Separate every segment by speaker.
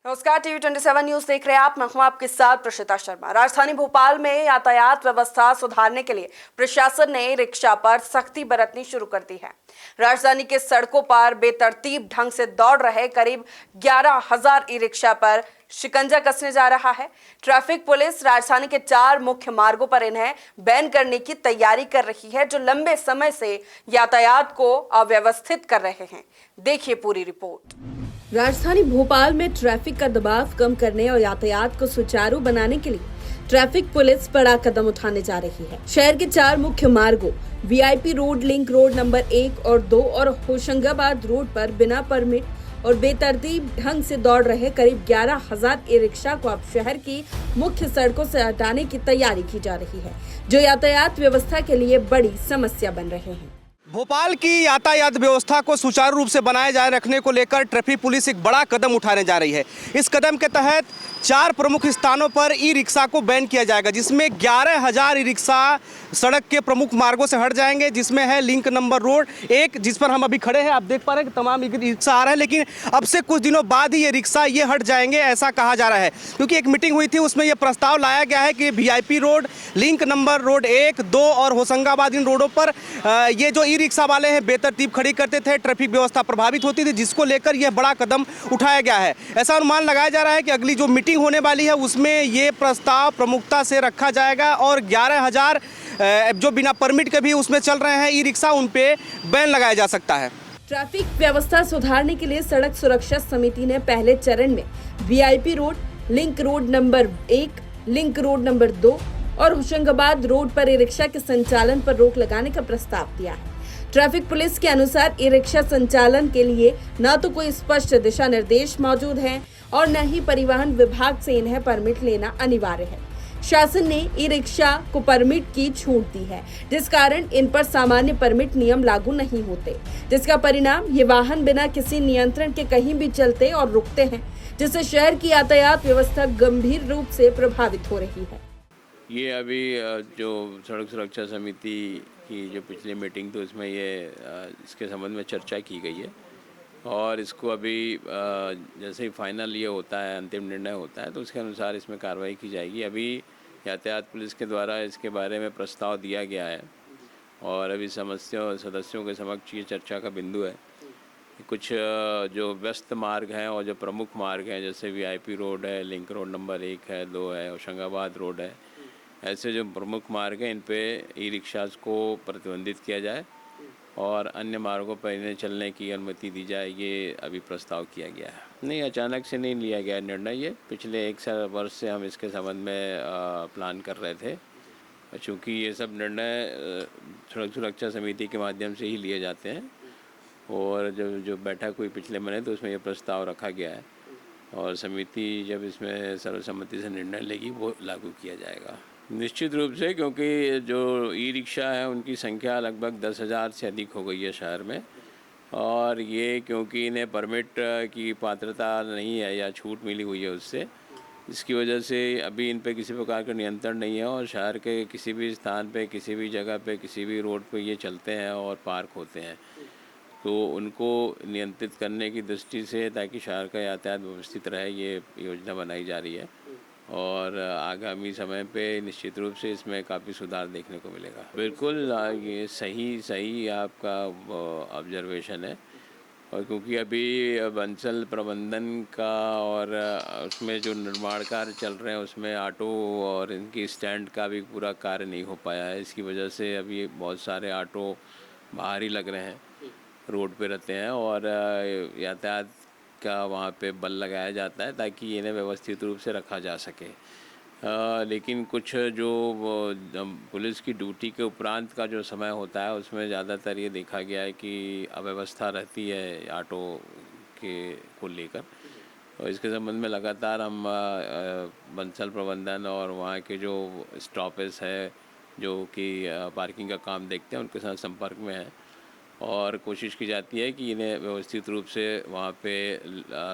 Speaker 1: नमस्कार, TV 27 news देख रहे हैं आप। मैं हूं आपके साथ प्रशिता शर्मा। राजधानी भोपाल में यातायात व्यवस्था सुधारने के लिए प्रशासन ने रिक्शा पर सख्ती बरतनी शुरू कर दी है। राजधानी के सड़कों पर बेतरतीब ढंग से दौड़ रहे करीब 11,000 ई रिक्शा पर शिकंजा कसने जा रहा है। ट्रैफिक पुलिस राजधानी के 4 मुख्य मार्गों पर इन्हें बैन करने की तैयारी कर रही है, जो लंबे समय से यातायात को अव्यवस्थित कर रहे हैं। देखिए पूरी रिपोर्ट। राजधानी भोपाल में ट्रैफिक का दबाव कम करने और यातायात को सुचारू बनाने के लिए ट्रैफिक पुलिस बड़ा कदम उठाने जा रही है। शहर के 4 मुख्य मार्गों VIP road, link road number 1 और 2 और होशंगाबाद रोड पर बिना परमिट और बेतरतीब ढंग से दौड़ रहे करीब 11,000 ई रिक्शा को अब शहर की मुख्य सड़कों से हटाने की तैयारी की जा रही है, जो यातायात व्यवस्था के लिए बड़ी समस्या बन रहे हैं।
Speaker 2: भोपाल की यातायात व्यवस्था को सुचारू रूप से बनाए जाए रखने को लेकर ट्रैफिक पुलिस एक बड़ा कदम उठाने जा रही है। इस कदम के तहत 4 प्रमुख स्थानों पर ई रिक्शा को बैन किया जाएगा, जिसमें 11,000 ई रिक्शा सड़क के प्रमुख मार्गों से हट जाएंगे, जिसमें है लिंक नंबर रोड 1, जिस पर हम अभी खड़े हैं। आप देख पा रहे हैं कि तमाम ई रिक्शा आ रहे हैं, लेकिन अब से कुछ दिनों बाद ही ये रिक्शा ये हट जाएंगे, ऐसा कहा जा रहा है। क्योंकि एक मीटिंग हुई थी, उसमें यह प्रस्ताव लाया गया है कि VIP road, link number road 1, 2 और होशंगाबाद इन रोडों पर ये जो ई रिक्शा वाले हैं बेतरतीब खड़ी करते थे, ट्रैफिक व्यवस्था प्रभावित होती थी, जिसको लेकर यह बड़ा कदम उठाया गया है। ऐसा अनुमान लगाया जा रहा है कि अगली जो मीटिंग होने वाली है उसमें ये प्रस्ताव प्रमुखता से रखा जाएगा और 11,000 जो बिना परमिट के भी उसमें चल रहे हैं ई रिक्शा, उन पे बैन लगाया जा सकता है।
Speaker 1: ट्रैफिक व्यवस्था सुधारने के लिए सड़क सुरक्षा समिति ने पहले चरण में VIP road, link road number 1, link road number 2 और होशंगाबाद रोड पर ई रिक्शा के संचालन पर रोक लगाने का प्रस्ताव दिया है। ट्रैफिक पुलिस के अनुसार ई रिक्शा संचालन के लिए न तो कोई स्पष्ट दिशा निर्देश मौजूद हैं और न ही परिवहन विभाग से इन्हें परमिट लेना अनिवार्य है। शासन ने ई रिक्शा को परमिट की छूट दी है, जिस कारण इन पर सामान्य परमिट नियम लागू नहीं होते, जिसका परिणाम ये वाहन बिना किसी नियंत्रण के कहीं भी चलते और रुकते हैं, जिससे शहर की यातायात व्यवस्था गंभीर रूप से प्रभावित हो रही है।
Speaker 3: ये अभी जो सड़क सुरक्षा समिति की जो पिछली मीटिंग थी उसमें ये इसके संबंध में चर्चा की गई है और इसको अभी जैसे ही फाइनल ये होता है, अंतिम निर्णय होता है, तो उसके अनुसार इसमें कार्रवाई की जाएगी। अभी यातायात पुलिस के द्वारा इसके बारे में प्रस्ताव दिया गया है और अभी सदस्यों के समक्ष ये चर्चा का बिंदु है। कुछ जो व्यस्त मार्ग हैं और जो प्रमुख मार्ग हैं, जैसे वीआईपी रोड है, लिंक रोड नंबर 1 है, 2 है, होशंगाबाद रोड है, ऐसे जो प्रमुख मार्ग हैं इन पे ई रिक्शास को प्रतिबंधित किया जाए और अन्य मार्गों पर इन्हें चलने की अनुमति दी जाए, ये अभी प्रस्ताव किया गया है। नहीं, अचानक से नहीं लिया गया निर्णय, ये पिछले 1 वर्ष से हम इसके संबंध में प्लान कर रहे थे। चूँकि ये सब निर्णय सड़क सुरक्षा समिति के माध्यम से ही लिए जाते हैं और जो बैठक हुई पिछले महीने तो उसमें ये प्रस्ताव रखा गया है और समिति जब इसमें सर्वसम्मति से निर्णय लेगी वो लागू किया जाएगा। निश्चित रूप से, क्योंकि जो ई रिक्शा है उनकी संख्या लगभग 10,000 से अधिक हो गई है शहर में और ये क्योंकि इन्हें परमिट की पात्रता नहीं है या छूट मिली हुई है उससे, इसकी वजह से अभी इन पे किसी प्रकार का नियंत्रण नहीं है और शहर के किसी भी स्थान पे, किसी भी जगह पे, किसी भी रोड पे ये चलते हैं और पार्क होते हैं। तो उनको नियंत्रित करने की दृष्टि से, ताकि शहर का यातायात व्यवस्थित रहे, ये योजना बनाई जा रही है और आगामी समय पे निश्चित रूप से इसमें काफ़ी सुधार देखने को मिलेगा। बिल्कुल, ये सही आपका ऑब्जर्वेशन है और क्योंकि अभी बंसल प्रबंधन का और उसमें जो निर्माण कार्य चल रहे हैं उसमें ऑटो और इनकी स्टैंड का भी पूरा कार्य नहीं हो पाया है। इसकी वजह से अभी बहुत सारे ऑटो बाहर ही लग रहे हैं, रोड पे रहते हैं और यातायात का वहाँ पे बल लगाया जाता है ताकि इन्हें व्यवस्थित रूप से रखा जा सके। लेकिन कुछ जो पुलिस की ड्यूटी के उपरांत का जो समय होता है उसमें ज़्यादातर ये देखा गया है कि अव्यवस्था रहती है ऑटो के को लेकर और इसके संबंध में लगातार हम बंसल प्रबंधन और वहाँ के जो स्टॉपेज है जो कि पार्किंग का काम देखते हैं उनके साथ संपर्क में है और कोशिश की जाती है कि इन्हें व्यवस्थित रूप से वहाँ पे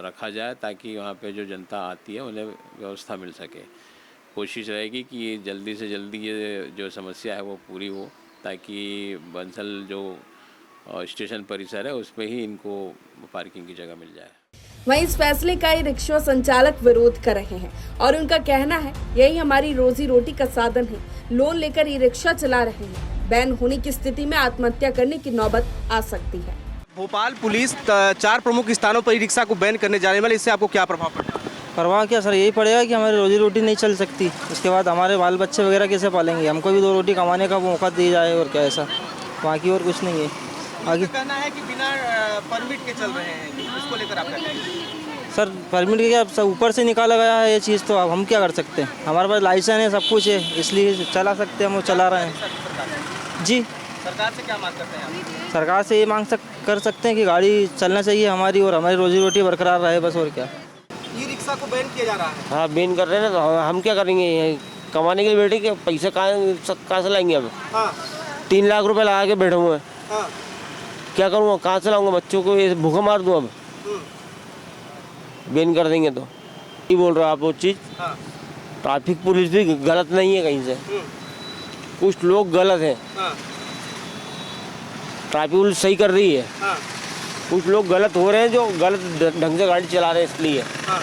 Speaker 3: रखा जाए ताकि वहाँ पे जो जनता आती है उन्हें व्यवस्था मिल सके। कोशिश रहेगी कि ये जल्दी से जल्दी ये जो समस्या है वो पूरी हो ताकि बंसल जो स्टेशन परिसर है उसमें ही इनको पार्किंग की जगह मिल जाए।
Speaker 1: वहीं इस फैसले का ई रिक्शा संचालक विरोध कर रहे हैं और उनका कहना है यही हमारी रोजी रोटी का साधन है। लोन लेकर ई रिक्शा चला रहे हैं, बैन होने की स्थिति में आत्महत्या करने की नौबत आ सकती है।
Speaker 2: भोपाल पुलिस 4 प्रमुख स्थानों पर ई रिक्शा को बैन करने जाने वाले, इससे आपको क्या प्रभाव पड़ेगा?
Speaker 4: प्रभाव क्या सर, यही पड़ेगा कि हमारी रोजी रोटी नहीं चल सकती। उसके बाद हमारे बाल बच्चे वगैरह कैसे पालेंगे? हमको भी 2 रोटी कमाने का मौका दिया जाए और क्या, ऐसा बाकी और कुछ नहीं है। आगे
Speaker 2: कहना है कि बिना परमिट के चल रहे हैं, इसको लेकर आप क्या कहेंगे?
Speaker 4: सर परमिट के क्या, सब ऊपर से निकाला गया है ये चीज़, तो अब हम क्या कर सकते हैं? हमारे पास लाइसेंस है, सब कुछ है, इसलिए चला सकते हैं, हम वो चला रहे हैं। जी
Speaker 2: सरकार से क्या मांग करते हैं आप?
Speaker 4: सरकार से ये कर सकते हैं कि गाड़ी चलना चाहिए हमारी और हमारी रोजी रोटी बरकरार रहे, बस और क्या।
Speaker 2: ई रिक्शा को बैन किया जा रहा है।
Speaker 5: हाँ बैन कर रहे हैं ना, तो हम क्या करेंगे? कमाने के लिए बैठे के पैसे कहाँ से लाएंगे? अब
Speaker 2: हाँ
Speaker 5: 3 लाख रुपए लगा के बैठे हुए हैं,
Speaker 2: हाँ
Speaker 5: क्या करूँगा? कहाँ से लाऊंगा? बच्चों को ये भूखा मार दूँ अब? बैन कर देंगे तो ये बोल रहे हो आप वो चीज़।
Speaker 2: हाँ
Speaker 5: ट्रैफिक पुलिस भी गलत नहीं है कहीं से, कुछ लोग गलत हैं।
Speaker 2: हाँ
Speaker 5: ट्रैफिक पुलिस सही कर रही है,
Speaker 2: हाँ
Speaker 5: कुछ लोग गलत हो रहे हैं जो गलत ढंग से गाड़ी चला रहे हैं, इसलिए।
Speaker 2: हाँ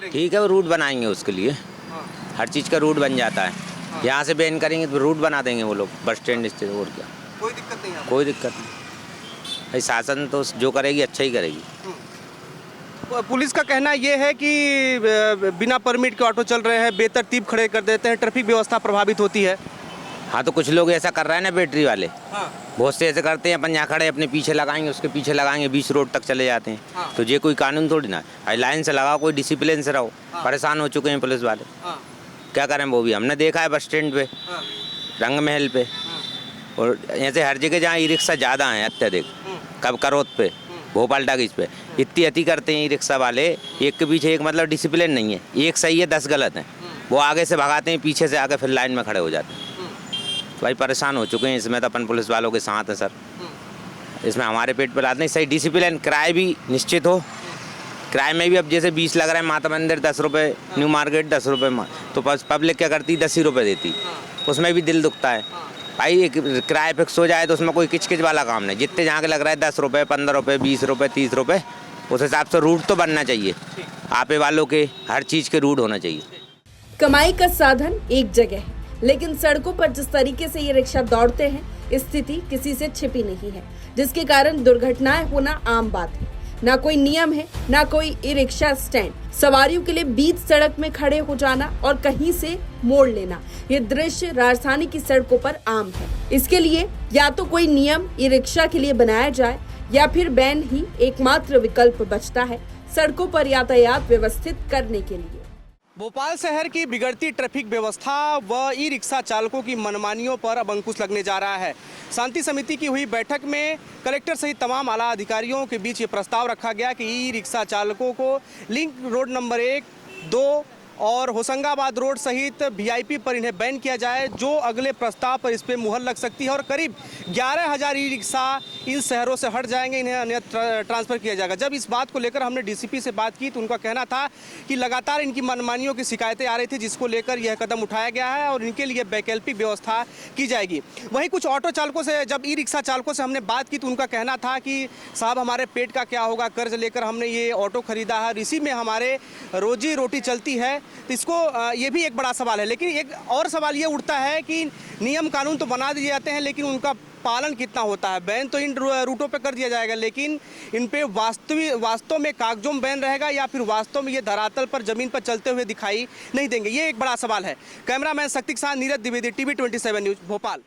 Speaker 6: ठीक है, वो रूट बनाएंगे उसके लिए, हर चीज़ का रूट बन जाता है। यहाँ से बैन करेंगे तो रूट बना देंगे वो लोग, बस स्टैंड से, और क्या,
Speaker 2: कोई दिक्कत नहीं है।
Speaker 6: कोई दिक्कत नहीं भाई। शासन तो जो करेगी अच्छा ही करेगी।
Speaker 2: पुलिस का कहना ये है कि बिना परमिट के ऑटो चल रहे हैं, बेतरतीब खड़े कर देते हैं, ट्रैफिक व्यवस्था प्रभावित होती है।
Speaker 6: हाँ तो कुछ लोग ऐसा कर रहे हैं ना, बैटरी वाले
Speaker 2: हाँ
Speaker 6: बहुत से ऐसे करते हैं, अपन यहाँ खड़े अपने पीछे लगाएंगे, उसके पीछे लगाएंगे, 20 रोड तक चले जाते हैं।
Speaker 2: हाँ।
Speaker 6: तो ये कोई कानून थोड़ी ना है, लाइन से लगाओ, कोई डिसिप्लिन से रहो। परेशान हो चुके हैं पुलिस वाले,
Speaker 2: हाँ
Speaker 6: क्या करें? वो भी हमने देखा है बस स्टैंड पे,
Speaker 2: हाँ
Speaker 6: रंग महल पे, और ऐसे हर जगह जहाँ ई रिक्शा ज़्यादा हैं अत्यधिक, कब करोत पे, भोपाल टाकीज पे, इतनी अति करते हैं ई रिक्शा वाले। एक के पीछे एक, मतलब डिसिप्लिन नहीं है, एक सही है 10 गलत हैं। वो आगे से भगाते हैं, पीछे से आके फिर लाइन में खड़े हो जाते हैं। तो भाई परेशान हो चुके हैं इसमें, तो अपन पुलिस वालों के साथ हैं सर। इसमें हमारे पेट पर लाते नहीं, सही डिसिप्लिन, किराए भी निश्चित हो। किराए में भी अब जैसे 20 लग रहा है, माता मंदिर 10 रुपये, न्यू मार्केट 10 रुपये, तो पब्लिक क्या करती, 10 ही रुपये देती, उसमें भी दिल दुखता है। भाई एक किराया फिक्स हो जाए तो उसमें कोई किचकिच वाला काम नहीं, जितने जहाँ के लग रहा है 10 रुपये, 15 रुपये, 20 रुपये, 30 रुपये, उस हिसाब से रूट तो बनना चाहिए। आपे वालों के हर चीज़ के रूट होना चाहिए।
Speaker 1: कमाई का साधन एक जगह है, लेकिन सड़कों पर जिस तरीके से ये रिक्शा दौड़ते हैं, स्थिति किसी से छिपी नहीं है, जिसके कारण दुर्घटनाएं होना आम बात है। ना कोई नियम है, ना कोई ई रिक्शा स्टैंड, सवारियों के लिए बीच सड़क में खड़े हो जाना और कहीं से मोड़ लेना, ये दृश्य राजधानी की सड़कों पर आम है। इसके लिए या तो कोई नियम ई रिक्शा के लिए बनाया जाए या फिर बैन ही एकमात्र विकल्प बचता है सड़कों पर यातायात व्यवस्थित करने के लिए।
Speaker 2: भोपाल शहर की बिगड़ती ट्रैफिक व्यवस्था व ई रिक्शा चालकों की मनमानियों पर अब अंकुश लगने जा रहा है। शांति समिति की हुई बैठक में कलेक्टर सहित तमाम आला अधिकारियों के बीच ये प्रस्ताव रखा गया कि ई रिक्शा चालकों को लिंक रोड नंबर 1, 2 और होशंगाबाद रोड सहित वीआईपी पर इन्हें बैन किया जाए, जो अगले प्रस्ताव पर इस पर मुहर लग सकती है और करीब 11,000 ई रिक्शा इन शहरों से हट जाएंगे, इन्हें अन्यत्र ट्रांसफ़र किया जाएगा। जब इस बात को लेकर हमने डीसीपी से बात की तो उनका कहना था कि लगातार इनकी मनमानियों की शिकायतें आ रही थी, जिसको लेकर यह कदम उठाया गया है और इनके लिए वैकल्पिक व्यवस्था की जाएगी। वहीं कुछ ऑटो चालकों से, जब ई रिक्शा चालकों से हमने बात की तो उनका कहना था कि साहब हमारे पेट का क्या होगा, कर्ज लेकर हमने ये ऑटो खरीदा है, इसी में हमारे रोजी रोटी चलती है। तो इसको ये भी एक बड़ा सवाल है। लेकिन एक और सवाल ये उठता है कि नियम कानून तो बना दिए जाते हैं, लेकिन उनका पालन कितना होता है? बैन तो इन रूटों पे कर दिया जाएगा, लेकिन इन पे वास्तव में कागजों में बैन रहेगा या फिर वास्तव में ये धरातल पर जमीन पर चलते हुए दिखाई नहीं देंगे? ये एक बड़ा सवाल है। कैमरामैन शक्ति के साथ नीरज द्विवेदी, TV 27 न्यूज़, भोपाल।